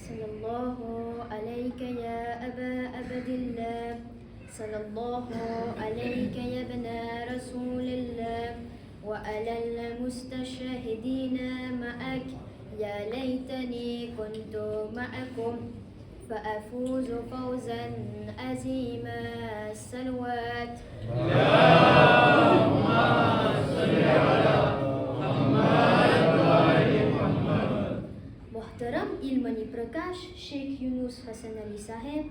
صلى الله عليك يا أبا عبد الله صلى الله عليك يا ابن رسول الله وعلى المستشهدين معك يا ليتني كنت معكم فأفوز فوزا عظيما الصلوات اللهم صل على محمد وآل محمد. મોહતરમ ઇલ્મની પ્રકાશ શેખ યુનુસ હસન અલી સાહેબ,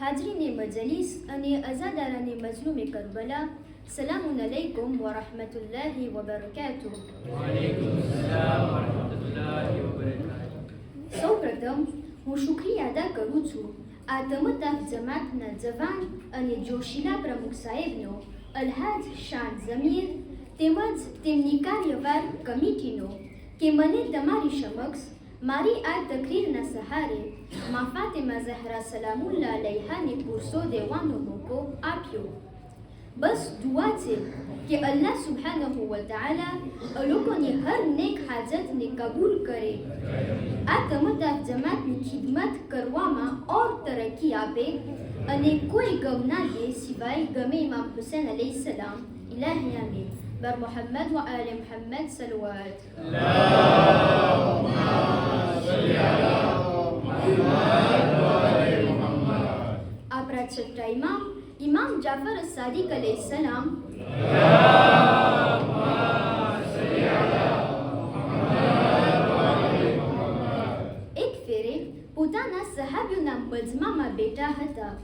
હાજરીને મજલિસ અને અઝાદારાને મજલુમે કરબલા, સલામુન અલૈકુમ વરહમતુલ્લાહિ વબરકાતુહ. સૌ પ્રથમ હું શુક્રિયા અદા કરું છું આ તમતાફ જમાતના જવાન અને જોશીલા પ્રમુખ સાહેબનો, અલ્હાજ શાન ઝમીર, તેમજ તેમની કાર્યવાર કમિટીનો કે મને તમારી સમક્ષ મારી આ તકરીરના સહારે મા ફાતિમા ઝહરા સલામુલ્લાહ અલૈહાને પુરસો દેવાનો મોકો આપ્યો. બસ દુઆ છે કે અલ્લાહ સુબ્હાનહુ વ તઆલા લોકોની હર નેક હાજતને કબૂલ કરે, આ તમતાફ જમાતની ખિદમત કરવામાં ઓર તરક્કી આપે અને કોઈ ગમ ના દે સિવાય ગમે ઇમામ હુસૈન અલૈહિસ્સલામ. ઇલાહી આમીન. બર મુહમ્મદ વ આલે મુહમ્મદ સલવાત. આપણા છઠ્ઠા ઇમામ જાફર સાદિક અલૈહિસ્સલામ એક ફેરે પોતાના સહાબીઓના મજમામાં બેઠા હતા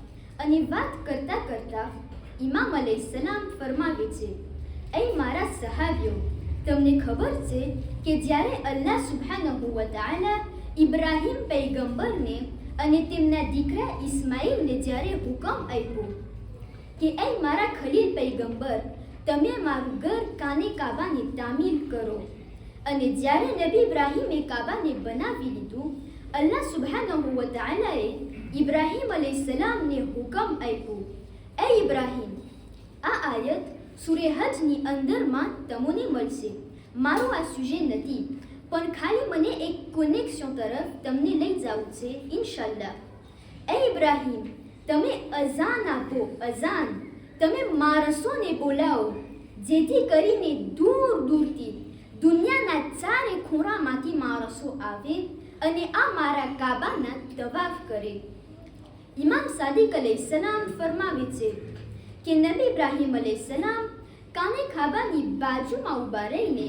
અને વાત કરતા કરતા ઇમામ અલૈહિસ્સલામ ફરમાવે છે, એ મારા સહાબીઓ, તમને ખબર છે કે જ્યારે અલ્લાહ સુબ્હાનહુ વ તઆલા ઇબ્રાહીમ પૈગંબરને અને તેમના દીકરા ઇસ્માઈલને જ્યારે હુકમ આપ્યો કે એ મારા ખલીલ પૈગંબર, તમે મારું ઘર કાને કાબાની તામીર કરો, અને જ્યારે નબી ઇબ્રાહીમે કાબાને બનાવી લીધું, અલ્લાહ સુબ્હાનહુ વ તઆલાએ ઇબ્રાહીમ અલૈહિસ્સલામને હુકમ આપ્યો, એ ઇબ્રાહીમ, આ આયત સૂરે હજની અંદરમાં તમને મળશે. મારું આ સુજે નથી, પણ ખાલી મને એક કનેક્શન તરફ તમને લઈ જવું છે ઇન્શાલ્લાહ. એ ઇબ્રાહીમ, તમે અઝાન આપો, અઝાન. તમે માણસોને બોલાવો જેથી કરીને દૂર દૂરથી દુનિયાના ચારે ખૂણામાંથી માણસો આવે અને આ મારા કાબાના તવાફ કરે. ઇમામ સાદિક અલૈહિસ્સલામ ફરમાવે છે કે નબી ઇબ્રાહીમ અલૈહિસ્સલામ કાને કાબાની બાજુમાં ઊભા રહીને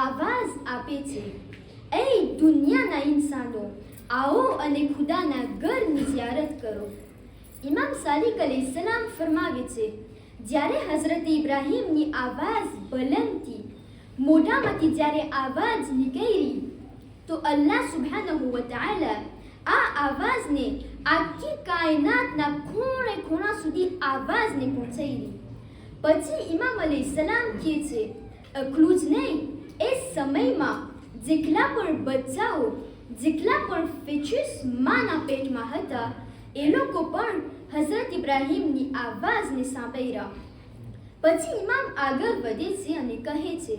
આવાજ આપે છે, એ દુનિયાના ઇન્સાનો, આવો અને ખુદાના ઘરની ઝિયારત કરો. ઇમામ સાદિક અલૈહિસ્સલામ ફરમાવે છે, જ્યારે હઝરત ઇબ્રાહીમની આવાજ બલંદથી મોઢામાંથી જ્યારે આવાજ નીકળી તો અલ્લાહ સુબ્હાનહુ વ તઆલા આ આવાજને આખી કાયનાતના ખૂણે ખૂણા સુધી આવાજને પહોંચાડી. પછી ઇમામ અલૈહિસ્સલામ કહે છે, એટલું જ નહીં, એ સમયમાં જેટલા પણ બચ્ચાઓ, જેટલા પણ ફેચિસ માના પેટમાં હતા, એ લોકો પણ હઝરત ઇબ્રાહીમની આવાજને સાંભળ્યા. પછી ઇમામ આગળ વધે છે અને કહે છે,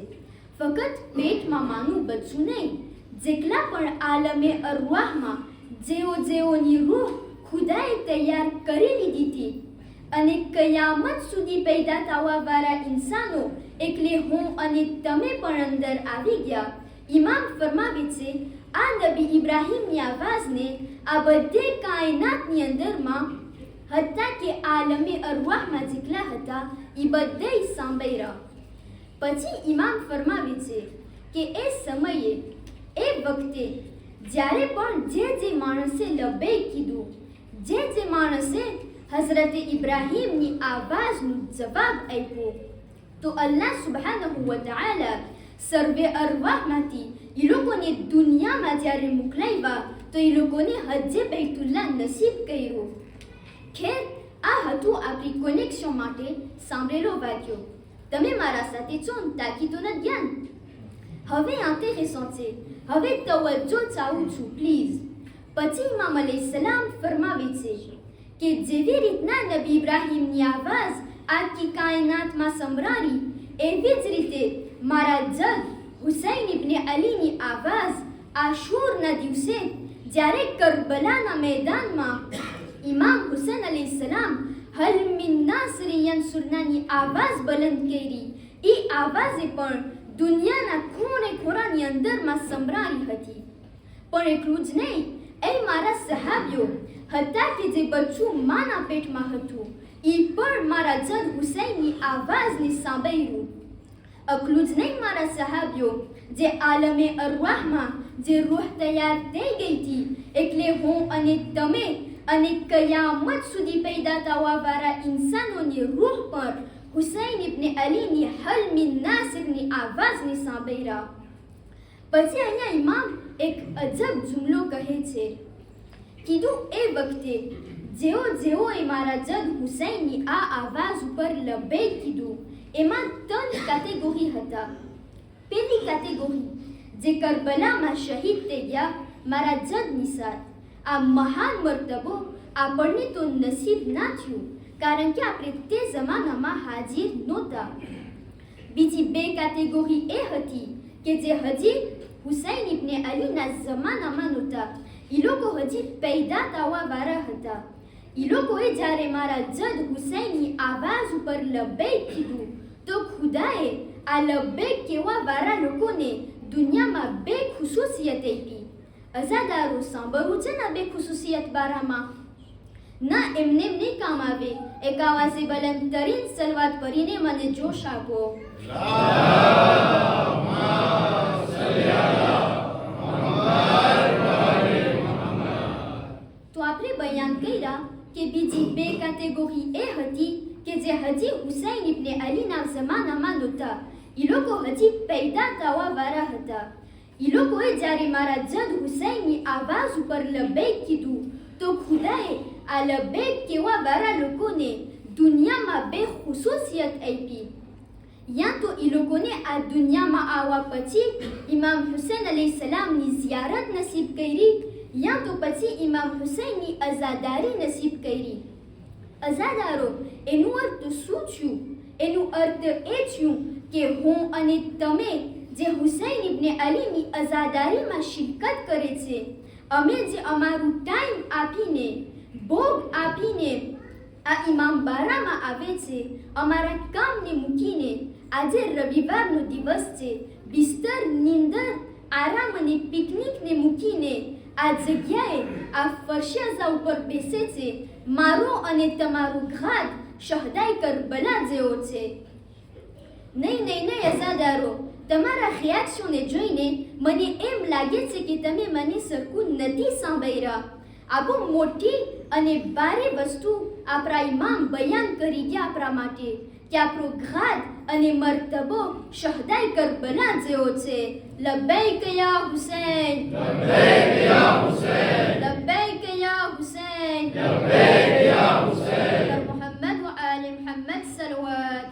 ફક્ત પેટમાં માનું બચ્ચું નહીં, જેટલા પણ આલમે અરવાહમાં જેઓની રૂહ ખુદાએ તૈયાર કરી લીધી હતી અને કયામત સુધી પેદા થવાવાળા ઇન્સાનો એટલે હું અને તમે પણ અંદર આવી ગયા. ઇમામ ફરમાવે છે, આ નબી ઇબ્રાહીમની આવાજને આ બધે કાયનાતની અંદરમાં હતા કે આલમે અરવાહમાં જેટલા હતા એ બધે સાંભળ્યા. પછી ઇમામ ફરમાવે છે કે એ સમયે, એ વખતે જ્યારે પણ જે માણસે લબૈક કીધું, જે માણસે હઝરત ઇબ્રાહીમની આવાજનો જવાબ આપ્યો, તો અલ્લાહ સુબ્હાનહુ વ તઆલા સર્વે અરવાહમાંથી એ લોકોને દુનિયામાં જ્યારે મોકલાવ્યા તો એ લોકોને હજ્જે બૈતુલ્લાહ નસીબ કર્યો. ખેર, આ હતું આપણી કનેક્શન માટે સાંભળેલો વાક્યો. તમે મારા સાથે છો, તાકીદોના જ્ઞાન. હવે ઇન્ટેરેસન્ટ છે, હવે તવજ્જો ચાહું છું પ્લીઝ. પછી ઇમામ અલૈહિસ્સલામ ફરમાવે છે કે જેવી રીતના નબી ઇબ્રાહીમની આવાજ આખી કાયનાતમાં સંભળાવી, એવી જ રીતે મારા જદ હુસૈન ઇબ્ને અલીની આવાજ આશુરના દિવસે જ્યારે કરબલાના મેદાનમાં ઇમામ હુસૈન અલૈહિસ્સલામ હલ મિન નાસરી યન્સુરનાની આવાજ બલંદ કરી, એ આવાજે પણ દુનિયાના ખૂણે ખોરાની અંદરમાં સંભળાઈ હતી. પણ એટલું જ નહીં, એ મારા સહાબીઓ હતા કે જે બચ્ચું માના પેટમાં હતું, એ પણ મારા જદ હુસૈનની આવાજને સાંભળ્યું. એટલું જ નહીં મારા સહાબીઓ, જે આલમે અરવાહમાં જે રૂહ તૈયાર થઈ ગઈ હતી, એટલે હું અને તમે અને કયામત સુધી પેદા થવાવાળા ઇન્સાનોની રૂહ પર હુસૈન ઇબ્ને અલીની હલ મિન નાસિરની આવાજને સાંભળ્યા. પછી અહીંયા ઇમામ એક અજબ જુમલો કહે છે. કીધું એ વખતે જેઓએ મારા જદ હુસૈનની આ આવાજ ઉપર લબેક કીધું, એમાં 3 કેટેગરી હતા. પહેલી કેટેગરી, જે કરબલામાં શહીદ થઈ ગયા મારા જદ નિસાર. આ મહાન મર્તબો આપણને તો નસીબ ના થયું, કારણ કે આપણે તે જમાનામાં હાજર નહોતા. બીજી 2 કેટેગરી એ હતી કે જે હજી હુસૈન ઇબ્ને અલીના જમાનામાં નહોતા. એ લોકો હજી પેદા થવાવાળા હતા. એ લોકોએ જ્યારે મારા જદ હુસૈનની આવાજ ઉપર લબેક કીધું, તો ખુદાએ આ લબેક કહેવાવાળા લોકોને દુનિયામાં 2 ખુસૂસિયત આપી. અઝાદારો સાંભળવું છે ને 2 ખુસૂસિયત બારામાં? ના, એમને નહીં કામ આવે. એક આવાજે બલંદ તરીન સલવાત કરીને મને જોશ આપો. તો આપણે બયાન કર્યા કે બીજી 2 કેટેગરી એ હતી કે જે હજી હુસૈન ઇબ્ને અલીના જમાનામાં નહોતા. એ લોકો હજી પેદા થવાવાળા હતા. એ લોકોએ જ્યારે મારા જદ હુસૈનની આવાજ ઉપર લબેક કીધું, તો ખુદાએ આ લબેક કહેવાવાળા લોકોને દુનિયામાં 2 ખુસૂસિયત આપી. યા તો એ લોકોને આ દુનિયામાં આવવા પછી ઇમામ હુસૈન અલૈહિસ્સલામની ઝિયારત નસીબ કરી, યા તો પછી ઇમામ હુસૈનની અઝાદારી નસીબ કરી. અઝાદારો એનું અર્થ શું થયું? એનું અર્થ એ થયું કે હું અને તમે જે હુસૈન ઇબ્ને અલીની અઝાદારીમાં શિરકત કરે છે, અમે જે અમારું ટાઈમ આપીને, ભોગ આપીને આ ઇમામ બારામાં આવે છે, અમારા કામને મૂકીને, આજે રવિવારનો દિવસ છે, બિસ્તર, નીંદર, આરામ અને પિકનિકને મૂકીને આ જગ્યાએ આ ફરશિયાઝા ઉપર બેસે છે, મારો અને તમારો ઘાત શહદાઈ કરબલા જેવો છે. નહીં અઝાદારો, તમારા રિએક્શનને જોઈને મને એમ લાગે છે કે તમે મને સરખું નથી સાંભળ્યા. આ બહુ મોટી અને ભારે વસ્તુ આપણા ઇમામ બયાન કરી ગયા આપણા માટે કે આપણો ઘાત અને મર્તબો શહદાઈ કરબલા જેવો છે. લબ્બૈક યા હુસૈન, લબ્બૈક યા હુસૈન, લબ્બૈક યા હુસૈન, લબ્બૈક યા હુસૈન. મુહમ્મદ વ આલે મુહમ્મદ સલવાત.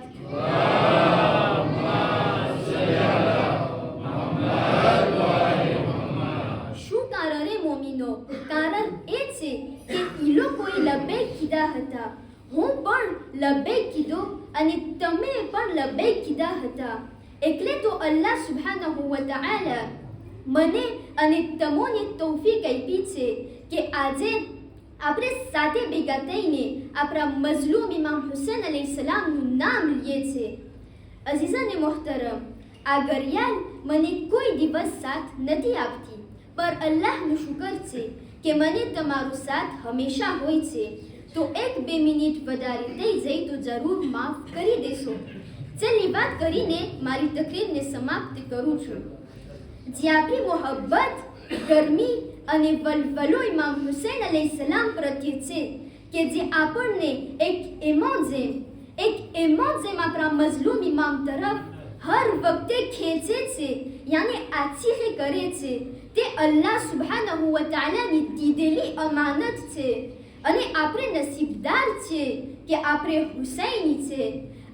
શું કારણ રે મોમીનો? કારણ એ છે કે એ લોકોએ લબ્બૈક કીધા હતા. હું પણ લબ્બૈક કીધો અને તમે પણ લબ્બૈક કીધા હતા. એટલે તો અલ્લાહ સુબ્હાનહુ વ તઆલા મને અને તમોને તૌફીક આપી છે કે આજે આપણે સાથે ભેગા થઈને આપણા મઝલૂમ ઇમામ હુસૈન અલૈહિસ્સલામનું નામ લઈએ છીએ. અઝીઝાને મોહતરમ, આ ઘડિયાળ મને કોઈ દિવસ સાથ નથી આપતી, પર અલ્લાહનું શુકર છે કે મને તમારો સાથ હંમેશા હોય છે. તો 1-2 મિનિટ વધારે થઈ જાય તો જરૂર માફ કરી દેશો. ચલી વાત કરીને મારી તકરીરને સમાપ્ત કરું છું. જે આપણી મોહબ્બત, ગરમી અને વલવલો ઇમામ હુસૈન અલૈહિસ્સલામ પ્રત્યે છે કે જે આપણને એક એમો જેમ આપણા મઝલૂમ ઇમામ તરફ હર વખતે ખેંચે છે, યાને આછીખે કરે છે, તે અલ્લાહ સુબ્હાનહુ વ તઆલાની દીધેલી અમાનત છે. અને આપણે નસીબદાર છે કે આપણે હુસૈની છે,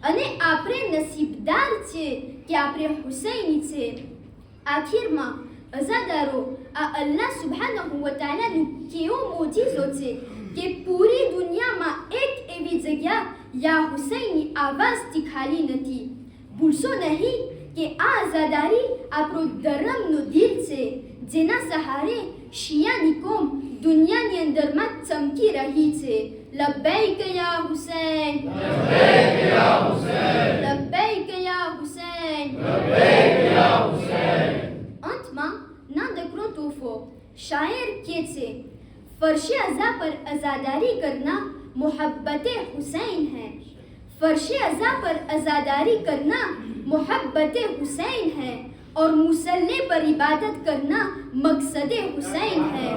અને આપણે નસીબદાર છે કે આપણે હુસૈની છે. આખિરમાં અઝાદારો, આ અલ્લાહ સુબ્હાનહુ વ તઆલાનો કેવો મોજીઝો છે કે પૂરી દુનિયામાં એક એવી જગ્યા યા હુસૈનની આવાજથી ખાલી નથી. ભૂલશો નહીં કે આ આઝાદારી આપણો ધર્મનું દિલ છે, જેના સહારે શિયાની કોમ દુનિયાની અંદરમાં ચમકી રહી છે. લબ્બૈક યા હુસૈન, લબ્બૈક યા હુસૈન, લબ્બૈક યા હુસૈન. લબ્બૈક યા હુસૈન. અંતમાં નાદક તોહફો શાયર કહે છે, फर्श अज़ा पर अज़ादारी करना मोहब्बत हुसैन है. फर्श अज़ा पर अज़ादारी करना मोहब्बत हुसैन है और मुसल्ले पर इबादत करना मकसद हुसैन है.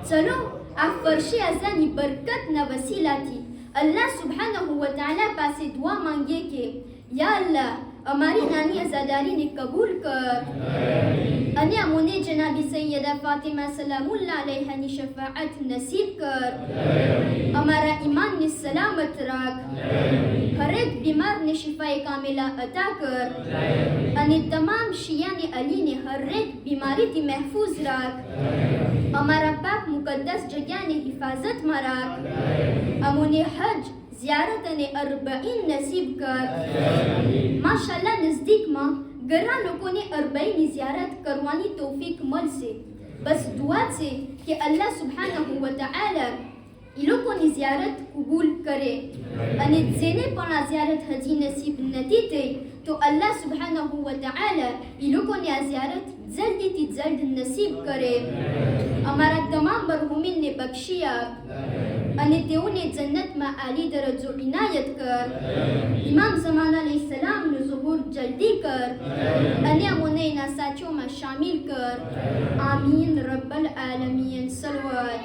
चलो आ फर्श अज़ानी बरकतना वसीलाथी अल्लाह सुब्हानहु व तआला પાસે દુઆ માંગીએ કે યા અલ્લાહ અમારી નાની અઝાદારીને કબૂલ કર અને અમોને જનાબી સૈયદા ફાતિમા સલામુલ્લાહ અલૈહાની શફાઅત નસીબ કર. અમારા ઈમાનને સલામત રાખ. હરેક બીમારને શિફાએ કામિલા અતા કર અને તમામ શિયાને અલીને હરેક બીમારીથી મહેફૂઝ રાખ. અમારા પાક મુકદ્દસ જગ્યાને હિફાજતમાં રાખ. અમોને હજ ઝિયારત અને અરબઈન નસીબ કર. માશાલ્લાહ નજદીકમાં ઘણા લોકોને અરબઈની ઝિયારત કરવાની તૌફીક મળશે. બસ દુઆ છે કે અલ્લાહ સુબ્હાનહુ વ તઆલા એ લોકોની ઝિયારત કબૂલ કરે અને જેને પણ આ ઝિયારત હજી નસીબ નથી થઈ તો અલ્લાહ સુબ્હાનહુ વ તઆલા એ લોકોને આ ઝિયારત જલ્દીથી જલ્દ નસીબ કરે. અમારા તમામ મરહુમીનને બક્ષી આપ અને તેઓને જન્નતમાં આલી દરજ્જો ઇનાયત કર. ઇમામ ઝમાન અલૈહિસ્સલામનું ઝુહૂર જલ્દી કર અને અમોને એના સાચોમાં શામિલ કર. આમીન રબ્બલ આલમીન. સલવાત.